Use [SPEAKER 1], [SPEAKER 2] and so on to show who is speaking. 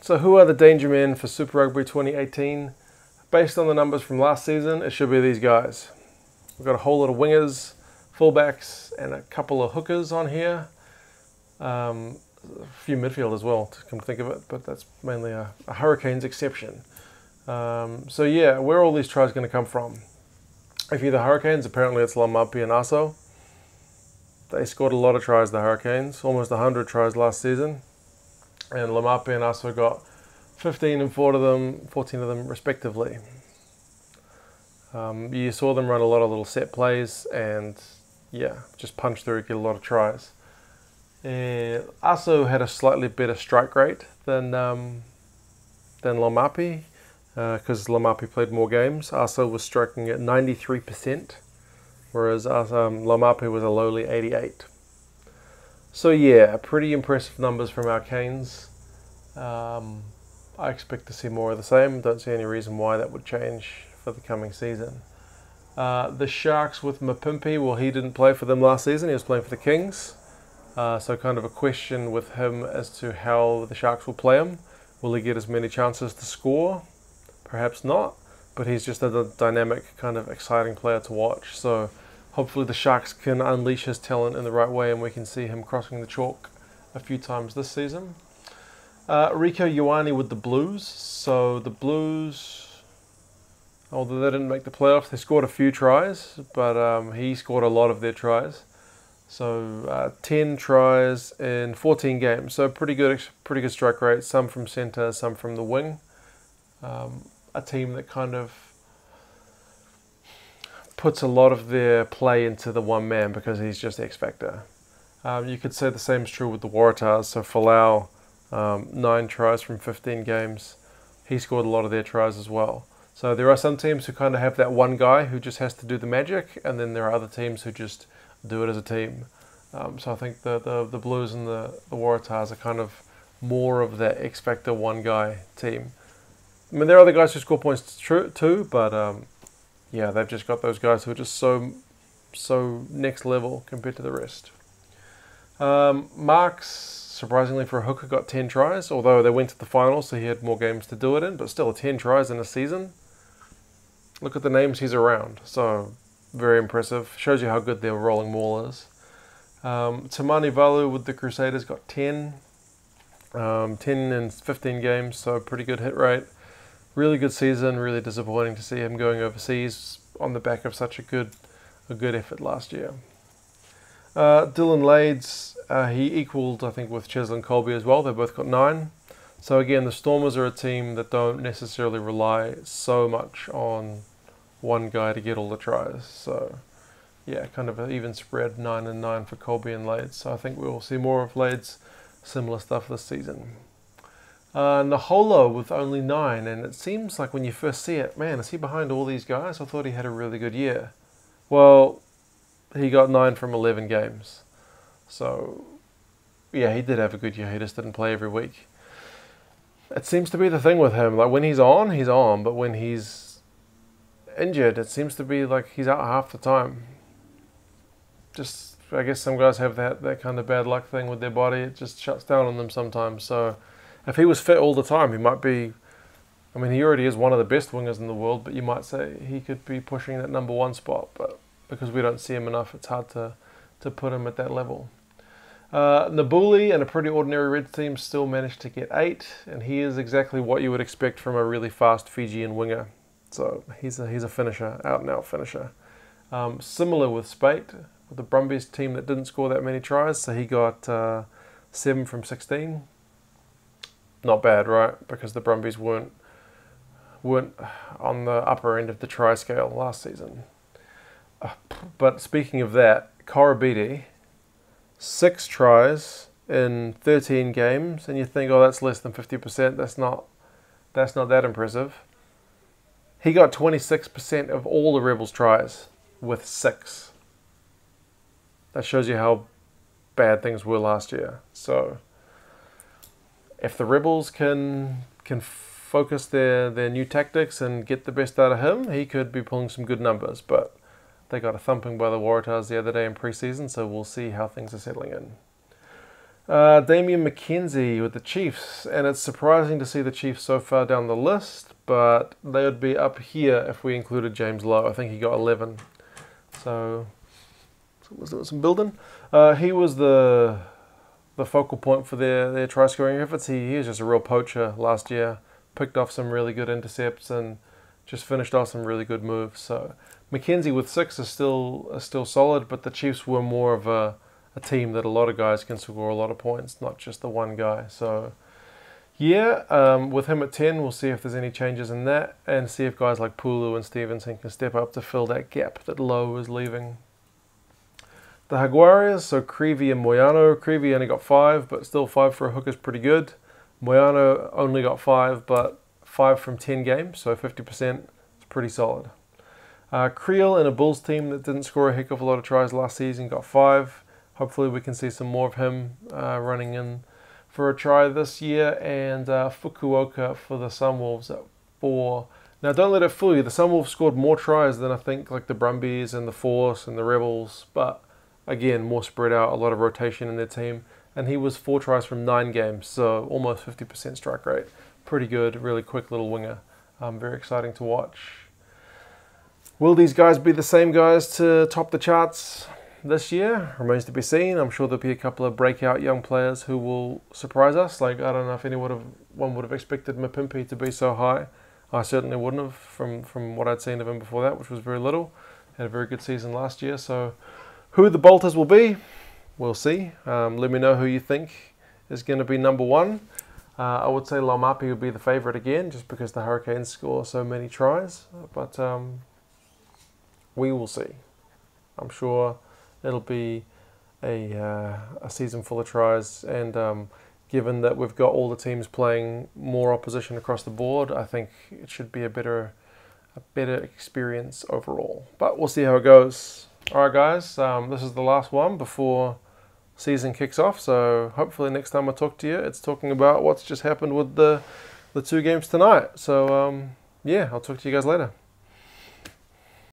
[SPEAKER 1] So who are the danger men for Super Rugby 2018? Based on the numbers from last season, it should be these guys. We've got a whole lot of wingers, fullbacks, and a couple of hookers on here. A few midfield as well, to come to think of it, but that's mainly a Hurricanes exception. So yeah, where are all these tries going to come from? If you're the Hurricanes, apparently it's Lamapi and Aso. They scored a lot of tries, the Hurricanes, almost 100 tries last season. And Lamapi and Aso got 15 and 14 of them respectively. You saw them run a lot of little set plays and yeah, just punch through, get a lot of tries. Aso had a slightly better strike rate than Lamapi because Lamapi played more games. Aso was striking at 93%, whereas Lamapi was a lowly 88%. So yeah, pretty impressive numbers from our Canes. I expect to see more of the same. Don't see any reason why that would change for the coming season. The Sharks with Mapimpi, well, he didn't play for them last season. He was playing for the Kings. So kind of a question with him as to how the Sharks will play him. Will he get as many chances to score? Perhaps not. But he's just a dynamic, kind of exciting player to watch. So hopefully the Sharks can unleash his talent in the right way and we can see him crossing the chalk a few times this season. Rico Ioane with the Blues. So the Blues, although they didn't make the playoffs, they scored a few tries, but he scored a lot of their tries. So 10 tries in 14 games. So pretty good strike rate. Some from centre, some from the wing. A team that kind of puts a lot of their play into the one man because he's just X factor. You could say the same is true with the Waratahs. So Folau, 9 tries from 15 games. He scored a lot of their tries as well. So there are some teams who kind of have that one guy who just has to do the magic, and then there are other teams who just do it as a team. So I think the Blues and the Waratahs are kind of more of that X factor one guy team. I mean, there are other guys who score points too, but yeah, they've just got those guys who are just so next level compared to the rest. Marks, surprisingly for a hooker, got 10 tries, although they went to the finals, so he had more games to do it in, but still 10 tries in a season. Look at the names he's around, so very impressive. Shows you how good their rolling maul is. Tamani Valu with the Crusaders got 10. 10 in 15 games, so pretty good hit rate. Really good season, really disappointing to see him going overseas on the back of such a good effort last year. Dylan Lades, he equaled, I think, with Cheslin Colby as well. They both got 9. So again, the Stormers are a team that don't necessarily rely so much on one guy to get all the tries. So yeah, kind of an even spread, 9 and 9 for Colby and Lades. So I think we'll see more of Lades, similar stuff this season. Naholo with only 9, and it seems like when you first see it, man, is he behind all these guys? I thought he had a really good year. Well, he got 9 from 11 games. So, yeah, he did have a good year. He just didn't play every week. It seems to be the thing with him. Like, when he's on. But when he's injured, it seems to be like he's out half the time. Just, I guess some guys have that kind of bad luck thing with their body. It just shuts down on them sometimes. So if he was fit all the time, he might be, I mean, he already is one of the best wingers in the world, but you might say he could be pushing that number 1 spot. But because we don't see him enough, it's hard to put him at that level. Nabuli and a pretty ordinary Red team still managed to get 8, and he is exactly what you would expect from a really fast Fijian winger. So he's a finisher, out-and-out finisher. Similar with Spate, with the Brumbies team that didn't score that many tries, so he got 7 from 16. Not bad, right? Because the Brumbies weren't on the upper end of the try scale last season. But speaking of that, Korobidi, 6 tries in 13 games, and you think, oh, that's less than 50%. That's not that impressive. He got 26% of all the Rebels tries with 6. That shows you how bad things were last year. So if the Rebels can focus their new tactics and get the best out of him, he could be pulling some good numbers. But they got a thumping by the Waratahs the other day in pre-season, so we'll see how things are settling in. Damian McKenzie with the Chiefs, and it's surprising to see the Chiefs so far down the list, but they would be up here if we included James Lowe. I think he got 11. So, someone's doing some building. He was the focal point for their try scoring efforts. He was just a real poacher last year. Picked off some really good intercepts and just finished off some really good moves. So McKenzie with 6 is still solid, but the Chiefs were more of a team that a lot of guys can score a lot of points, not just the one guy. So yeah, with him at 10, we'll see if there's any changes in that and see if guys like Pulu and Stevenson can step up to fill that gap that Lowe is leaving. The Jaguares, so Creevy and Moyano. Creevy only got 5, but still 5 for a hook is pretty good. Moyano only got 5, but 5 from 10 games, so 50% is pretty solid. Creel in a Bulls team that didn't score a heck of a lot of tries last season got 5. Hopefully we can see some more of him running in for a try this year. And Fukuoka for the Sunwolves at 4. Now don't let it fool you, the Sunwolves scored more tries than I think like the Brumbies and the Force and the Rebels, but again, more spread out, a lot of rotation in their team. And he was 4 tries from 9 games, so almost 50% strike rate. Pretty good, really quick little winger. Very exciting to watch. Will these guys be the same guys to top the charts this year? Remains to be seen. I'm sure there'll be a couple of breakout young players who will surprise us. Like, I don't know if one would have expected Mapimpi to be so high. I certainly wouldn't have from what I'd seen of him before that, which was very little. Had a very good season last year, so who the bolters will be, we'll see. Let me know who you think is going to be number 1. I would say Laumapi would be the favourite again, just because the Hurricanes score so many tries. But we will see. I'm sure it'll be a season full of tries. And given that we've got all the teams playing more opposition across the board, I think it should be a better experience overall. But we'll see how it goes. Alright guys, this is the last one before season kicks off, so hopefully next time I talk to you, it's talking about what's just happened with the 2 games tonight. So yeah, I'll talk to you guys later.